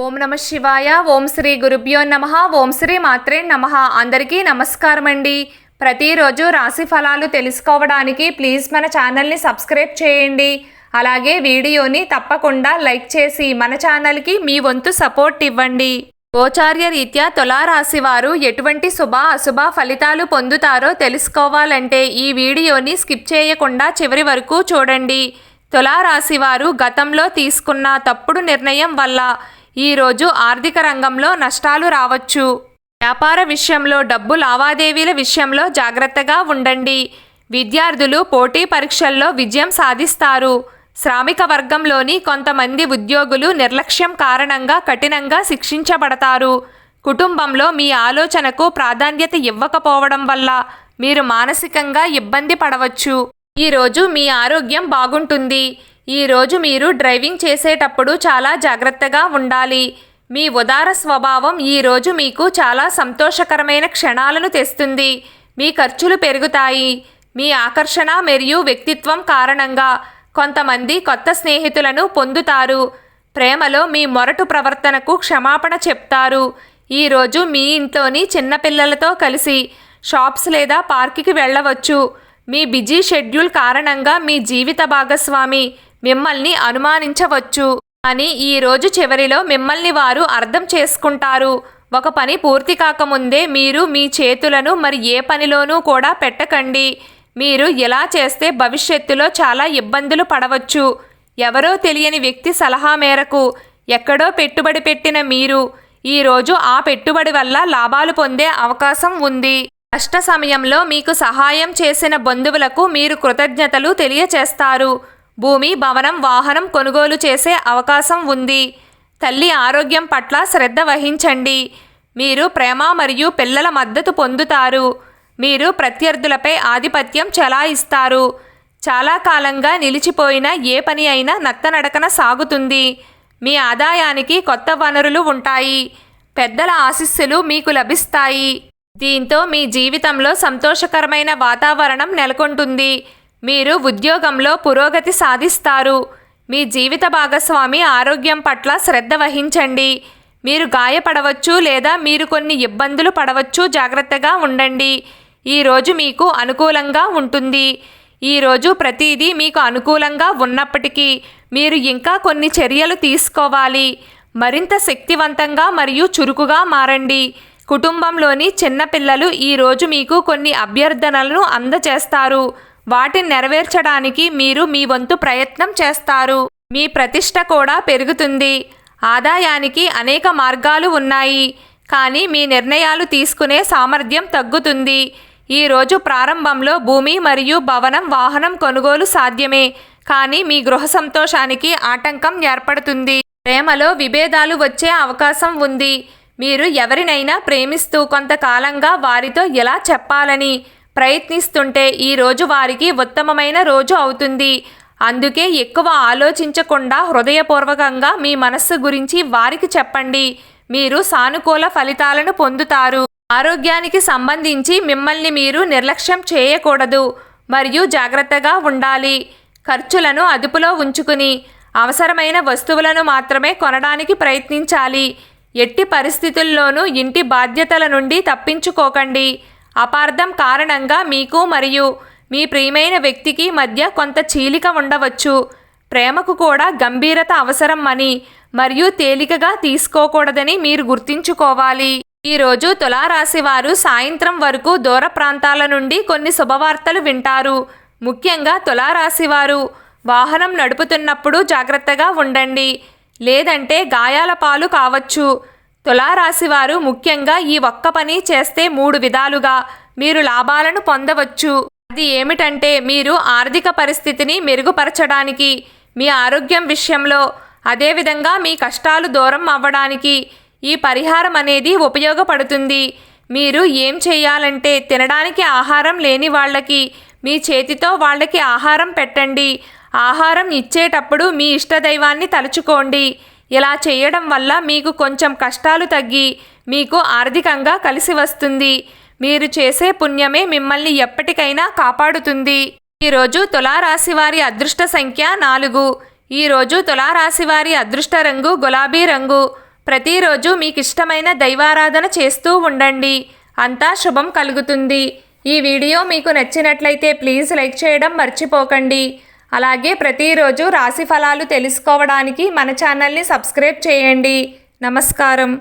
ఓం నమ శివాయ. ఓం శ్రీ గురుభ్యో నమః. ఓం శ్రీ మాత్రే నమః. అందరికీ నమస్కారం అండి. ప్రతిరోజు రాశి ఫలాలు తెలుసుకోవడానికి ప్లీజ్ మన ఛానల్ని సబ్స్క్రైబ్ చేయండి. అలాగే వీడియోని తప్పకుండా లైక్ చేసి మన ఛానల్కి మీ వంతు సపోర్ట్ ఇవ్వండి. గోచార్య రీత్యా తులారాశి వారు ఎటువంటి శుభ అశుభ ఫలితాలు పొందుతారో తెలుసుకోవాలంటే ఈ వీడియోని స్కిప్ చేయకుండా చివరి వరకు చూడండి. తులారాశి వారు గతంలో తీసుకున్న తప్పుడు నిర్ణయం వల్ల ఈరోజు ఆర్థిక రంగంలో నష్టాలు రావచ్చు. వ్యాపార విషయంలో, డబ్బు లావాదేవీల విషయంలో జాగ్రత్తగా ఉండండి. విద్యార్థులు పోటీ పరీక్షల్లో విజయం సాధిస్తారు. శ్రామిక వర్గంలోని కొంతమంది ఉద్యోగులు నిర్లక్ష్యం కారణంగా కఠినంగా శిక్షించబడతారు. కుటుంబంలో మీ ఆలోచనకు ప్రాధాన్యత ఇవ్వకపోవడం వల్ల మీరు మానసికంగా ఇబ్బంది పడవచ్చు. ఈరోజు మీ ఆరోగ్యం బాగుంటుంది. ఈరోజు మీరు డ్రైవింగ్ చేసేటప్పుడు చాలా జాగ్రత్తగా ఉండాలి. మీ ఉదార స్వభావం ఈరోజు మీకు చాలా సంతోషకరమైన క్షణాలను తెస్తుంది. మీ ఖర్చులు పెరుగుతాయి. మీ ఆకర్షణ మరియు వ్యక్తిత్వం కారణంగా కొంతమంది కొత్త స్నేహితులను పొందుతారు. ప్రేమలో మీ మొరటు ప్రవర్తనకు క్షమాపణ చెప్తారు. ఈరోజు మీ ఇంట్లోని చిన్నపిల్లలతో కలిసి షాప్స్ లేదా పార్కుకి వెళ్ళవచ్చు. మీ బిజీ షెడ్యూల్ కారణంగా మీ జీవిత భాగస్వామి మిమ్మల్ని అనుమానించవచ్చు. కానీ ఈరోజు చివరిలో మిమ్మల్ని వారు అర్థం చేసుకుంటారు. ఒక పని పూర్తి కాకముందే మీరు మీ చేతులను మరి ఏ పనిలోనూ కూడా పెట్టకండి. మీరు ఇలా చేస్తే భవిష్యత్తులో చాలా ఇబ్బందులు పడవచ్చు. ఎవరో తెలియని వ్యక్తి సలహా మేరకు ఎక్కడో పెట్టుబడి పెట్టిన మీరు ఈరోజు ఆ పెట్టుబడి వల్ల లాభాలు పొందే అవకాశం ఉంది. కష్ట సమయంలో మీకు సహాయం చేసిన బంధువులకు మీరు కృతజ్ఞతలు తెలియచేస్తారు. భూమి, భవనం, వాహనం కొనుగోలు చేసే అవకాశం ఉంది. తల్లి ఆరోగ్యం పట్ల శ్రద్ధ వహించండి. మీరు ప్రేమ మరియు పిల్లల మద్దతు పొందుతారు. మీరు ప్రత్యర్థులపై ఆధిపత్యం చెలాయిస్తారు. చాలా కాలంగా నిలిచిపోయిన ఏ పని అయినా నత్తనడకన సాగుతుంది. మీ ఆదాయానికి కొత్త వనరులు ఉంటాయి. పెద్దల ఆశీస్సులు మీకు లభిస్తాయి. దీంతో మీ జీవితంలో సంతోషకరమైన వాతావరణం నెలకొంటుంది. మీరు ఉద్యోగంలో పురోగతి సాధిస్తారు. మీ జీవిత భాగస్వామి ఆరోగ్యం పట్ల శ్రద్ధ వహించండి. మీరు గాయపడవచ్చు లేదా మీరు కొన్ని ఇబ్బందులు పడవచ్చు. జాగ్రత్తగా ఉండండి. ఈరోజు మీకు అనుకూలంగా ఉంటుంది. ఈరోజు ప్రతిదీ మీకు అనుకూలంగా ఉన్నప్పటికీ మీరు ఇంకా కొన్ని చర్యలు తీసుకోవాలి. మరింత శక్తివంతంగా మరియు చురుకుగా మారండి. కుటుంబంలోని చిన్నపిల్లలు ఈరోజు మీకు కొన్ని అభ్యర్థనలను అందజేస్తారు. వాటిని నెరవేర్చడానికి మీరు మీ వంతు ప్రయత్నం చేస్తారు. మీ ప్రతిష్ట కూడా పెరుగుతుంది. ఆదాయానికి అనేక మార్గాలు ఉన్నాయి. కానీ మీ నిర్ణయాలు తీసుకునే సామర్థ్యం తగ్గుతుంది. ఈరోజు ప్రారంభంలో భూమి మరియు భవనం, వాహనం కొనుగోలు సాధ్యమే. కానీ మీ గృహ సంతోషానికి ఆటంకం ఏర్పడుతుంది. ప్రేమలో విభేదాలు వచ్చే అవకాశం ఉంది. మీరు ఎవరినైనా ప్రేమిస్తూ కొంతకాలంగా వారితో ఎలా చెప్పాలని ప్రయత్నిస్తుంటే ఈరోజు వారికి ఉత్తమమైన రోజు అవుతుంది. అందుకే ఎక్కువ ఆలోచించకుండా హృదయపూర్వకంగా మీ మనస్సు గురించి వారికి చెప్పండి. మీరు సానుకూల ఫలితాలను పొందుతారు. ఆరోగ్యానికి సంబంధించి మిమ్మల్ని మీరు నిర్లక్ష్యం చేయకూడదు మరియు జాగ్రత్తగా ఉండాలి. ఖర్చులను అదుపులో ఉంచుకుని అవసరమైన వస్తువులను మాత్రమే కొనడానికి ప్రయత్నించాలి. ఎట్టి పరిస్థితుల్లోనూ ఇంటి బాధ్యతల నుండి తప్పించుకోకండి. అపార్థం కారణంగా మీకు మరియు మీ ప్రియమైన వ్యక్తికి మధ్య కొంత చీలిక ఉండవచ్చు. ప్రేమకు కూడా గంభీరత అవసరం అని మరియు తేలికగా తీసుకోకూడదని మీరు గుర్తుంచుకోవాలి. ఈరోజు తులారాశి వారు సాయంత్రం వరకు దూర ప్రాంతాల నుండి కొన్ని శుభవార్తలు వింటారు. ముఖ్యంగా తులారాశి వారు వాహనం నడుపుతున్నప్పుడు జాగ్రత్తగా ఉండండి, లేదంటే గాయాల పాలు కావచ్చు. తులారాశి వారు ముఖ్యంగా ఈ ఒక్క పని చేస్తే 3 విధాలుగా మీరు లాభాలను పొందవచ్చు. అది ఏమిటంటే మీరు ఆర్థిక పరిస్థితిని మెరుగుపరచడానికి, మీ ఆరోగ్యం విషయంలో, అదేవిధంగా మీ కష్టాలు దూరం అవ్వడానికి ఈ పరిహారం అనేది ఉపయోగపడుతుంది. మీరు ఏం చేయాలంటే తినడానికి ఆహారం లేని వాళ్ళకి మీ చేతితో వాళ్ళకి ఆహారం పెట్టండి. ఆహారం ఇచ్చేటప్పుడు మీ ఇష్టదైవాన్ని తలుచుకోండి. ఇలా చేయడం వల్ల మీకు కొంచెం కష్టాలు తగ్గి మీకు ఆర్థికంగా కలిసి వస్తుంది. మీరు చేసే పుణ్యమే మిమ్మల్ని ఎప్పటికైనా కాపాడుతుంది. ఈరోజు తులారాశి వారి అదృష్ట సంఖ్య 4. ఈరోజు తులారాశి వారి అదృష్ట రంగు గులాబీ రంగు. ప్రతిరోజు మీకు ఇష్టమైన దైవారాధన చేస్తూ ఉండండి. అంతా శుభం కలుగుతుంది. ఈ వీడియో మీకు నచ్చినట్లయితే ప్లీజ్ లైక్ చేయడం మర్చిపోకండి. అలాగే ప్రతిరోజు రాశి ఫలాలు తెలుసుకోవడానికి మన ఛానల్ని సబ్స్క్రైబ్ చేయండి. నమస్కారం.